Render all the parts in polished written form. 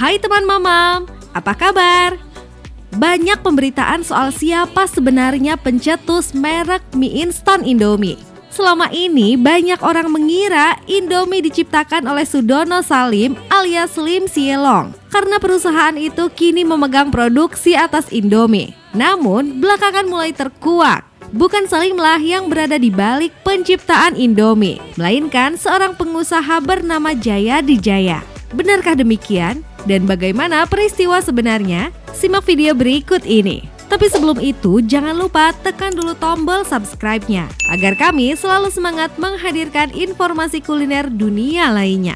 Hai teman mamam, apa kabar? Banyak pemberitaan soal siapa sebenarnya pencetus merek mie instan Indomie. Selama ini banyak orang mengira Indomie diciptakan oleh Sudono Salim alias Lim Sielong karena perusahaan itu kini memegang produksi atas Indomie. Namun belakangan mulai terkuak. Bukan Salimlah yang berada di balik penciptaan Indomie, melainkan seorang pengusaha bernama Jayadi Jaya. Benarkah demikian? Dan bagaimana peristiwa sebenarnya? Simak video berikut ini. Tapi sebelum itu, jangan lupa tekan dulu tombol subscribe-nya agar kami selalu semangat menghadirkan informasi kuliner dunia lainnya.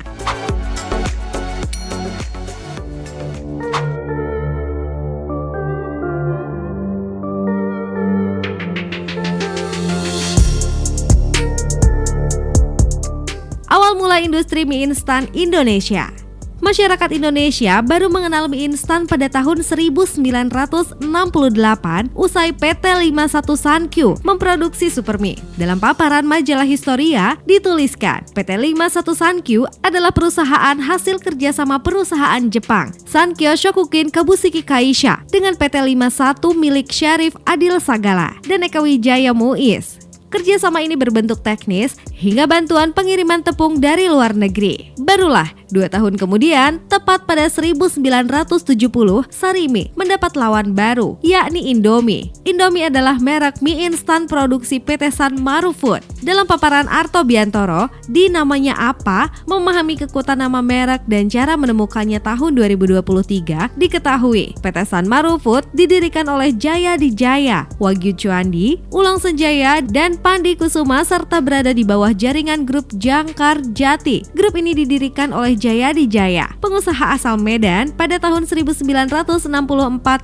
Awal mula industri mie instan Indonesia. Masyarakat Indonesia baru mengenal mie instan pada tahun 1968 usai PT 51 Sankyu memproduksi Supermie. Dalam paparan majalah Historia dituliskan, PT 51 Sankyu adalah perusahaan hasil kerjasama perusahaan Jepang Sankyo Shokukin Kabushiki Kaisha dengan PT 51 milik Syarif Adil Sagala dan Eka Wijaya Muiz. Kerjasama ini berbentuk teknis hingga bantuan pengiriman tepung dari luar negeri. Barulah 2 tahun kemudian, tepat pada 1970, Sarimi mendapat lawan baru, yakni Indomie. Indomie adalah merek mie instan produksi PT Sanmaru Food. Dalam paparan Arto Biantoro, di Namanya Apa, memahami kekuatan nama merek dan cara menemukannya tahun 2023, diketahui PT Sanmaru Food didirikan oleh Jayadi Jaya, Wagyu Cuandi, Ulang Senjaya, dan Pandi Kusuma serta berada di bawah jaringan grup Jangkar Jati. Grup ini didirikan oleh Jayadi Jaya, pengusaha asal Medan pada tahun 1964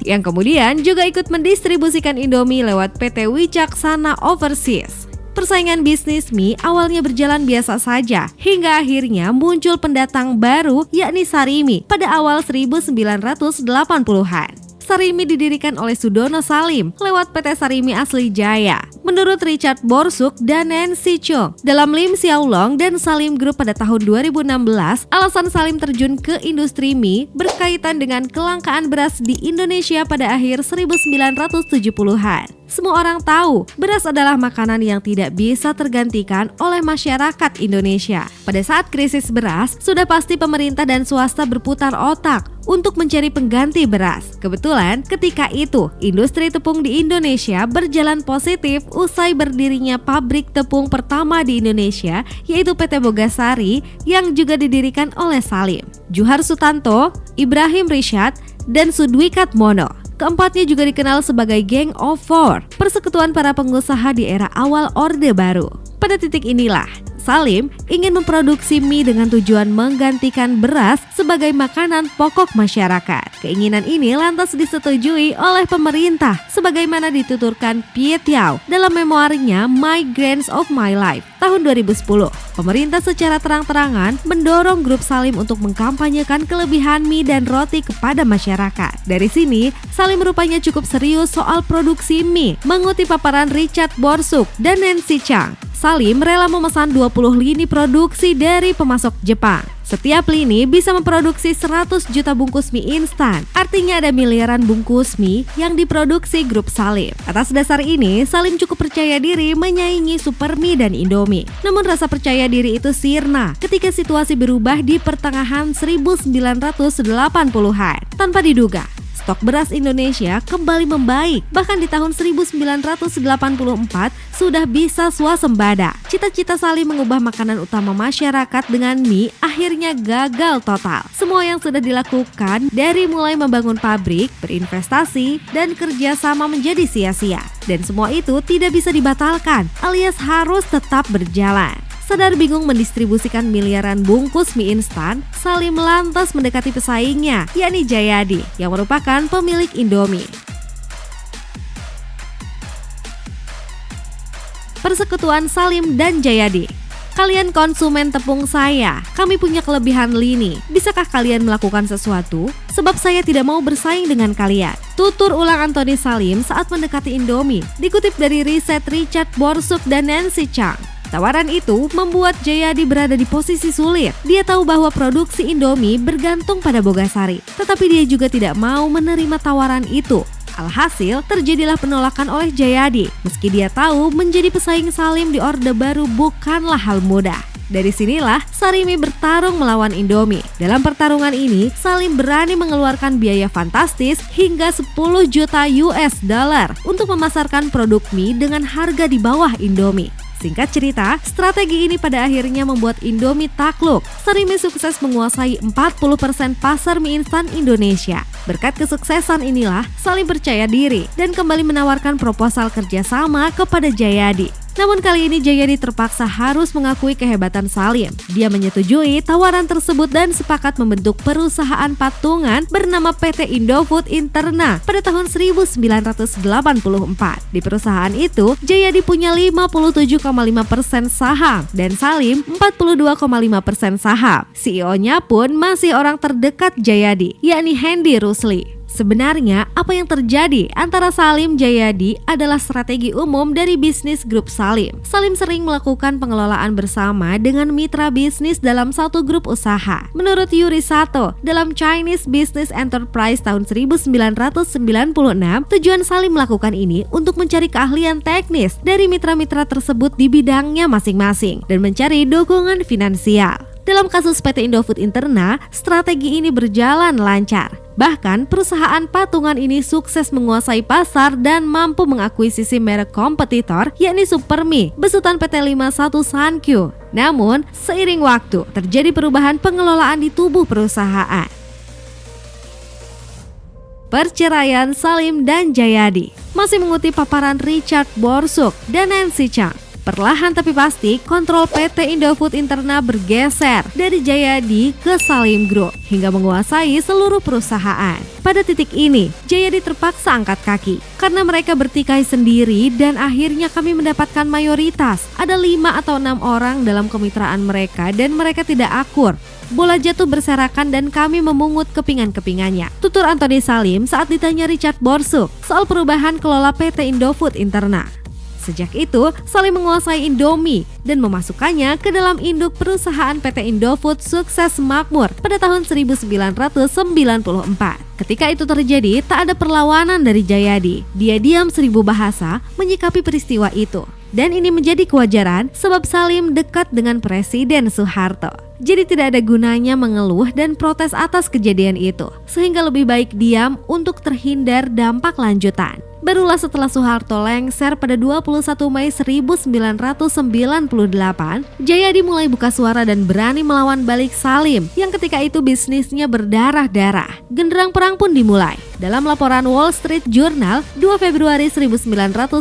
yang kemudian juga ikut mendistribusikan Indomie lewat PT Wicaksana Overseas. Persaingan bisnis mie awalnya berjalan biasa saja hingga akhirnya muncul pendatang baru yakni Sarimi pada awal 1980-an. Sarimi didirikan oleh Sudono Salim lewat PT Sarimi Asli Jaya. Menurut Richard Borsuk dan Nancy Chung dalam Lim Siaolong dan Salim Group pada tahun 2016, alasan Salim terjun ke industri mie berkaitan dengan kelangkaan beras di Indonesia pada akhir 1970-an. Semua orang tahu, beras adalah makanan yang tidak bisa tergantikan oleh masyarakat Indonesia. Pada saat krisis beras, sudah pasti pemerintah dan swasta berputar otak untuk mencari pengganti beras. Kebetulan, ketika itu, industri tepung di Indonesia berjalan positif usai berdirinya pabrik tepung pertama di Indonesia, yaitu PT Bogasari yang juga didirikan oleh Salim, Juhar Sutanto, Ibrahim Rishad, dan Sudwikat Mono. Keempatnya juga dikenal sebagai Gang of Four, persekutuan para pengusaha di era awal Orde Baru. Pada titik inilah, Salim ingin memproduksi mie dengan tujuan menggantikan beras sebagai makanan pokok masyarakat. Keinginan ini lantas disetujui oleh pemerintah sebagaimana dituturkan Pie Tiao dalam memoarnya My Grains of My Life tahun 2010. Pemerintah secara terang-terangan mendorong grup Salim untuk mengkampanyekan kelebihan mie dan roti kepada masyarakat. Dari sini, Salim rupanya cukup serius soal produksi mie. Mengutip paparan Richard Borsuk dan Nancy Chung, Salim rela memesan 20 lini produksi dari pemasok Jepang. Setiap lini bisa memproduksi 100 juta bungkus mie instan. Artinya ada miliaran bungkus mie yang diproduksi grup Salim. Atas dasar ini, Salim cukup percaya diri menyaingi Supermie dan Indomie. Namun rasa percaya diri itu sirna ketika situasi berubah di pertengahan 1980-an. Tanpa diduga, stok beras Indonesia kembali membaik. Bahkan di tahun 1984 sudah bisa swasembada. Cita-cita Salim mengubah makanan utama masyarakat dengan mie akhirnya gagal total. Semua yang sudah dilakukan dari mulai membangun pabrik, berinvestasi, dan kerjasama menjadi sia-sia. Dan semua itu tidak bisa dibatalkan, alias harus tetap berjalan. Sadar bingung mendistribusikan miliaran bungkus mie instan, Salim lantas mendekati pesaingnya, yakni Jayadi, yang merupakan pemilik Indomie. Persekutuan Salim dan Jayadi. Kalian konsumen tepung saya, kami punya kelebihan lini. Bisakah kalian melakukan sesuatu? Sebab saya tidak mau bersaing dengan kalian. Tutur ulang Anthony Salim saat mendekati Indomie, dikutip dari riset Richard Borsuk dan Nancy Chung. Tawaran itu membuat Jayadi berada di posisi sulit. Dia tahu bahwa produksi Indomie bergantung pada Bogasari, tetapi dia juga tidak mau menerima tawaran itu. Alhasil, terjadilah penolakan oleh Jayadi. Meski dia tahu menjadi pesaing Salim di Orde Baru bukanlah hal mudah. Dari sinilah Sarimi bertarung melawan Indomie. Dalam pertarungan ini, Salim berani mengeluarkan biaya fantastis hingga 10 juta US dollar untuk memasarkan produk mie dengan harga di bawah Indomie. Singkat cerita, strategi ini pada akhirnya membuat Indomie takluk. Sarimi sukses menguasai 40% pasar mie instan Indonesia. Berkat kesuksesan inilah, Salim percaya diri dan kembali menawarkan proposal kerjasama kepada Jayadi. Namun kali ini Jayadi terpaksa harus mengakui kehebatan Salim. Dia menyetujui tawaran tersebut dan sepakat membentuk perusahaan patungan bernama PT Indofood Interna pada tahun 1984. Di perusahaan itu, Jayadi punya 57,5% saham dan Salim 42,5% saham. CEO-nya pun masih orang terdekat Jayadi, yakni Hendy Rusli. Sebenarnya, apa yang terjadi antara Salim Jayadi adalah strategi umum dari bisnis grup Salim. Salim sering melakukan pengelolaan bersama dengan mitra bisnis dalam satu grup usaha. Menurut Yuri Sato, dalam Chinese Business Enterprise tahun 1996, tujuan Salim melakukan ini untuk mencari keahlian teknis dari mitra-mitra tersebut di bidangnya masing-masing dan mencari dukungan finansial. Dalam kasus PT Indofood Interna, strategi ini berjalan lancar. Bahkan perusahaan patungan ini sukses menguasai pasar dan mampu mengakuisisi merek kompetitor yakni Supermi besutan PT 51 Sankyu. Namun, seiring waktu terjadi perubahan pengelolaan di tubuh perusahaan. Perceraian Salim dan Jayadi. Masih mengutip paparan Richard Borsuk dan Nancy Chang. Perlahan tapi pasti, kontrol PT Indofood Interna bergeser dari Jayadi ke Salim Group hingga menguasai seluruh perusahaan. Pada titik ini, Jayadi terpaksa angkat kaki karena mereka bertikai sendiri dan akhirnya kami mendapatkan mayoritas. Ada 5 atau 6 orang dalam kemitraan mereka dan mereka tidak akur. Bola jatuh berserakan dan kami memungut kepingan-kepingannya. Tutur Anthony Salim saat ditanya Richard Borsuk soal perubahan kelola PT Indofood Interna. Sejak itu, Salim menguasai Indomie dan memasukkannya ke dalam induk perusahaan PT Indofood Sukses Makmur pada tahun 1994. Ketika itu terjadi, tak ada perlawanan dari Jayadi. Dia diam 1000 bahasa menyikapi peristiwa itu. Dan ini menjadi kewajaran sebab Salim dekat dengan Presiden Soeharto. Jadi tidak ada gunanya mengeluh dan protes atas kejadian itu, sehingga lebih baik diam untuk terhindar dampak lanjutan. Barulah setelah Soeharto lengser pada 21 Mei 1998, Jayadi mulai buka suara dan berani melawan balik Salim yang ketika itu bisnisnya berdarah-darah. Genderang perang pun dimulai. Dalam laporan Wall Street Journal 2 Februari 1999,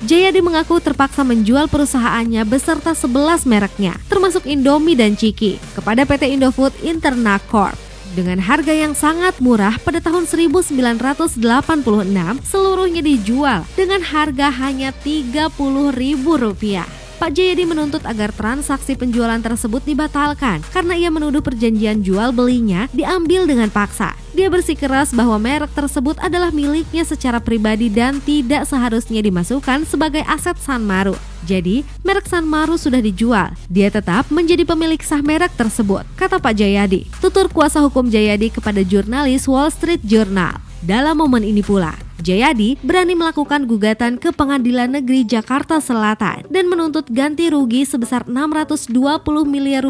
Jayadi mengaku terpaksa menjual perusahaannya beserta 11 mereknya, termasuk Indomie dan Chiki, kepada PT Indofood Interna Corp. Dengan harga yang sangat murah pada tahun 1986, seluruhnya dijual dengan harga hanya Rp30.000. Pak Jayadi menuntut agar transaksi penjualan tersebut dibatalkan karena ia menuduh perjanjian jual belinya diambil dengan paksa. Dia bersikeras bahwa merek tersebut adalah miliknya secara pribadi dan tidak seharusnya dimasukkan sebagai aset Sanmaru. Jadi, merek Sanmaru sudah dijual. Dia tetap menjadi pemilik sah merek tersebut, kata Pak Jayadi. Tutur kuasa hukum Jayadi kepada jurnalis Wall Street Journal. Dalam momen ini pula, Jayadi berani melakukan gugatan ke Pengadilan Negeri Jakarta Selatan dan menuntut ganti rugi sebesar Rp620 miliar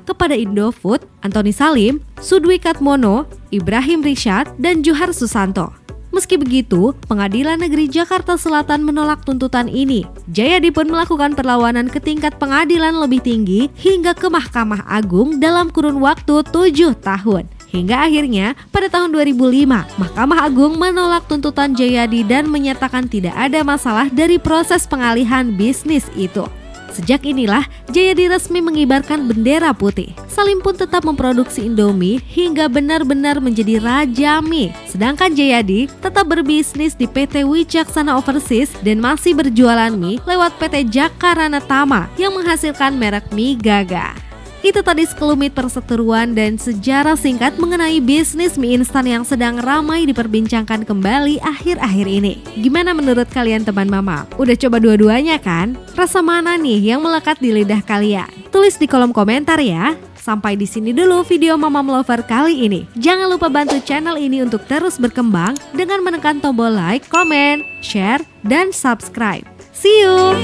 kepada Indofood, Anthony Salim, Sudwi Katmono, Ibrahim Rishad, dan Johar Susanto. Meski begitu, Pengadilan Negeri Jakarta Selatan menolak tuntutan ini. Jayadi pun melakukan perlawanan ke tingkat pengadilan lebih tinggi hingga ke Mahkamah Agung dalam kurun waktu 7 tahun. Hingga akhirnya pada tahun 2005, Mahkamah Agung menolak tuntutan Jayadi dan menyatakan tidak ada masalah dari proses pengalihan bisnis itu. Sejak inilah Jayadi resmi mengibarkan bendera putih. Salim pun tetap memproduksi Indomie hingga benar-benar menjadi raja mie. Sedangkan Jayadi tetap berbisnis di PT Wicaksana Overseas dan masih berjualan mie lewat PT Jakarana Tama yang menghasilkan merek mie Gaga. Itu tadi sekelumit perseteruan dan sejarah singkat mengenai bisnis mie instan yang sedang ramai diperbincangkan kembali akhir-akhir ini. Gimana menurut kalian teman mama? Udah coba dua-duanya kan? Rasa mana nih yang melekat di lidah kalian? Tulis di kolom komentar ya. Sampai di sini dulu video Mama Lover kali ini. Jangan lupa bantu channel ini untuk terus berkembang dengan menekan tombol like, comment, share, dan subscribe. See you!